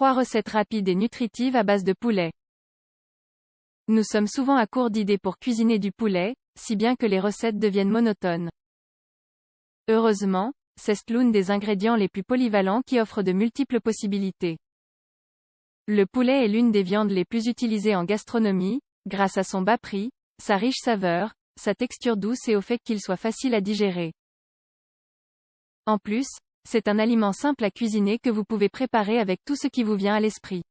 3 recettes rapides et nutritives à base de poulet. Nous sommes souvent à court d'idées pour cuisiner du poulet, si bien que les recettes deviennent monotones. Heureusement, c'est l'un des ingrédients les plus polyvalents qui offre de multiples possibilités. Le poulet est l'une des viandes les plus utilisées en gastronomie, grâce à son bas prix, sa riche saveur, sa texture douce et au fait qu'il soit facile à digérer. En plus, c'est un aliment simple à cuisiner que vous pouvez préparer avec tout ce qui vous vient à l'esprit.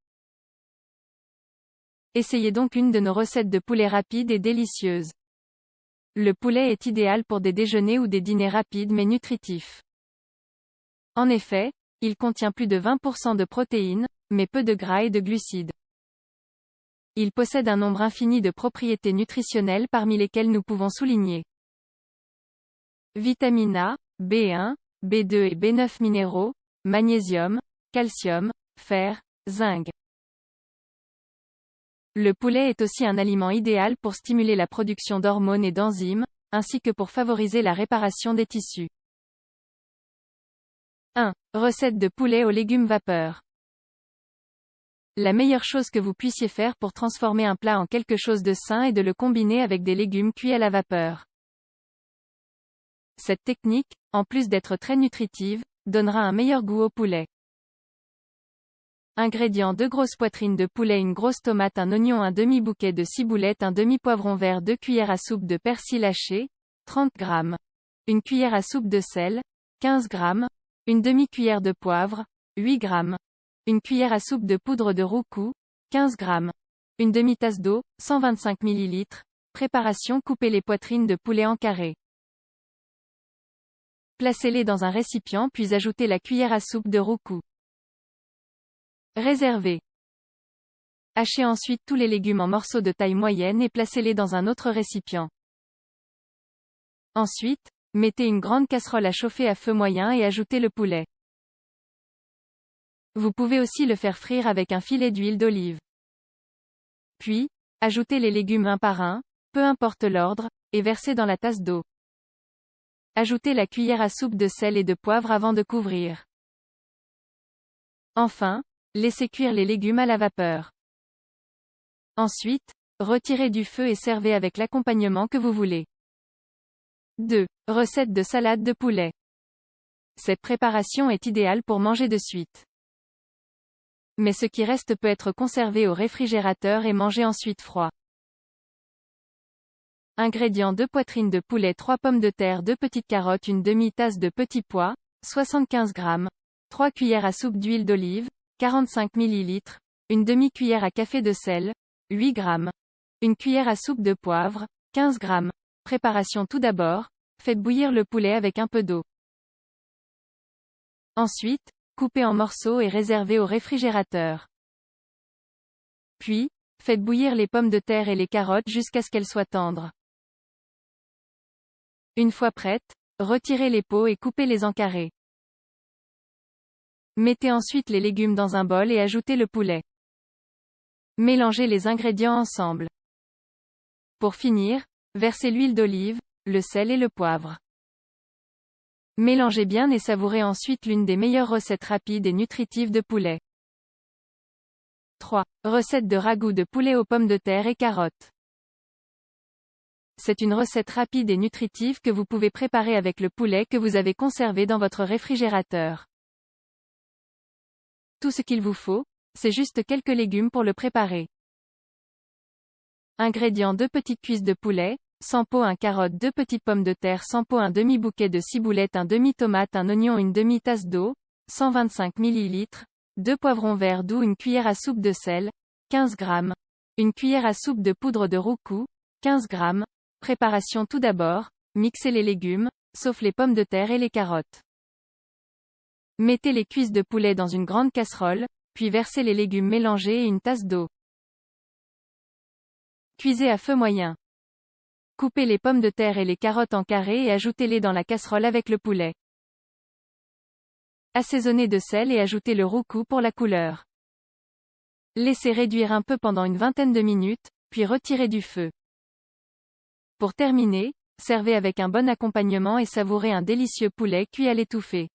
Essayez donc une de nos recettes de poulet rapide et délicieuse. Le poulet est idéal pour des déjeuners ou des dîners rapides mais nutritifs. En effet, il contient plus de 20% de protéines, mais peu de gras et de glucides. Il possède un nombre infini de propriétés nutritionnelles parmi lesquelles nous pouvons souligner vitamine A, B1, B2 et B9 minéraux, magnésium, calcium, fer, zinc. Le poulet est aussi un aliment idéal pour stimuler la production d'hormones et d'enzymes, ainsi que pour favoriser la réparation des tissus. 1. Recette de poulet aux légumes vapeur. La meilleure chose que vous puissiez faire pour transformer un plat en quelque chose de sain est de le combiner avec des légumes cuits à la vapeur. Cette technique, en plus d'être très nutritive, donnera un meilleur goût au poulet. Ingrédients: 2 grosses poitrines de poulet, une grosse tomate, un oignon, un demi-bouquet de ciboulette, un demi-poivron vert, 2 cuillères à soupe de persil haché, 30 g, une cuillère à soupe de sel, 15 g, une demi-cuillère de poivre, 8 g, une cuillère à soupe de poudre de roucou, 15 g, une demi-tasse d'eau, 125 ml. Préparation: coupez les poitrines de poulet en carrés. Placez-les dans un récipient puis ajoutez la cuillère à soupe de roucou. Réservez. Hachez ensuite tous les légumes en morceaux de taille moyenne et placez-les dans un autre récipient. Ensuite, mettez une grande casserole à chauffer à feu moyen et ajoutez le poulet. Vous pouvez aussi le faire frire avec un filet d'huile d'olive. Puis, ajoutez les légumes un par un, peu importe l'ordre, et versez dans la tasse d'eau. Ajoutez la cuillère à soupe de sel et de poivre avant de couvrir. Enfin, laissez cuire les légumes à la vapeur. Ensuite, retirez du feu et servez avec l'accompagnement que vous voulez. 2. Recette de salade de poulet. Cette préparation est idéale pour manger de suite. Mais ce qui reste peut être conservé au réfrigérateur et mangé ensuite froid. Ingrédients: 2 poitrines de poulet, 3 pommes de terre, 2 petites carottes, une demi-tasse de petits pois, 75 g, 3 cuillères à soupe d'huile d'olive, 45 ml, une demi-cuillère à café de sel, 8 g, une cuillère à soupe de poivre, 15 g. Préparation: tout d'abord, faites bouillir le poulet avec un peu d'eau. Ensuite, coupez en morceaux et réservez au réfrigérateur. Puis, faites bouillir les pommes de terre et les carottes jusqu'à ce qu'elles soient tendres. Une fois prêtes, retirez les peaux et coupez-les en carrés. Mettez ensuite les légumes dans un bol et ajoutez le poulet. Mélangez les ingrédients ensemble. Pour finir, versez l'huile d'olive, le sel et le poivre. Mélangez bien et savourez ensuite l'une des meilleures recettes rapides et nutritives de poulet. 3. Recette de ragoût de poulet aux pommes de terre et carottes. C'est une recette rapide et nutritive que vous pouvez préparer avec le poulet que vous avez conservé dans votre réfrigérateur. Tout ce qu'il vous faut, c'est juste quelques légumes pour le préparer. Ingrédients: 2 petites cuisses de poulet, 100 peau, 1 carotte, 2 petites pommes de terre, 100 peau, un demi-bouquet de ciboulette, un demi-tomate, un oignon, une demi-tasse d'eau, 125 ml, 2 poivrons verts doux, une cuillère à soupe de sel, 15 g, une cuillère à soupe de poudre de roucou, 15 g. Préparation: tout d'abord, mixez les légumes, sauf les pommes de terre et les carottes. Mettez les cuisses de poulet dans une grande casserole, puis versez les légumes mélangés et une tasse d'eau. Cuisez à feu moyen. Coupez les pommes de terre et les carottes en carrés et ajoutez-les dans la casserole avec le poulet. Assaisonnez de sel et ajoutez le roucou pour la couleur. Laissez réduire un peu pendant une vingtaine de minutes, puis retirez du feu. Pour terminer, servez avec un bon accompagnement et savourez un délicieux poulet cuit à l'étouffée.